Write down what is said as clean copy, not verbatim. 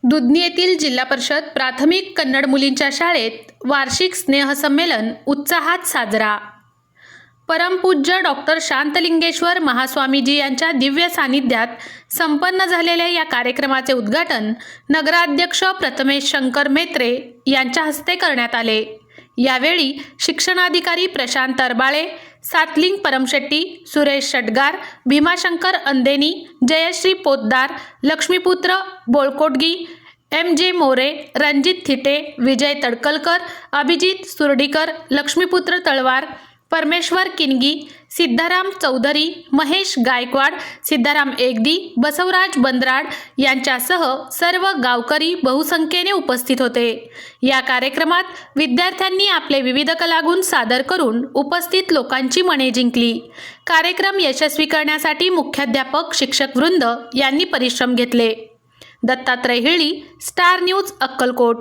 दुधनी येथील जिल्हा परिषद प्राथमिक कन्नड मुलींच्या शाळेत वार्षिक स्नेहसंमेलन उत्साहात साजरा। परमपूज्य डॉक्टर शांतलिंगेश्वर महास्वामीजी यांच्या दिव्य सानिध्यात संपन्न झालेल्या या कार्यक्रमाचे उद्घाटन नगराध्यक्ष प्रथमेश शंकर मेत्रे यांच्या हस्ते करण्यात आले। यावेळी शिक्षणाधिकारी प्रशांत अरबाळे, सातलिंग परमशेट्टी, सुरेश षटगार, भीमाशंकर अंदेनी, जयश्री पोतदार, लक्ष्मीपुत्र बोळकोटगी, एम.जे. मोरे, रणजित थिटे, विजय तडकलकर, अभिजित सुरडीकर, लक्ष्मीपुत्र तळवार, परमेश्वर किनगी, सिद्धाराम चौधरी, महेश गायकवाड, सिद्धाराम एकदी, बसवराज बंदराड यांच्यासह सर्व गावकरी बहुसंख्येने उपस्थित होते। या कार्यक्रमात विद्यार्थ्यांनी आपले विविध कलागुण सादर करून उपस्थित लोकांची मने जिंकली। कार्यक्रम यशस्वी करण्यासाठी मुख्याध्यापक, शिक्षक वृंद यांनी परिश्रम घेतले। Dattatray Hili, Star News, Akkalkot.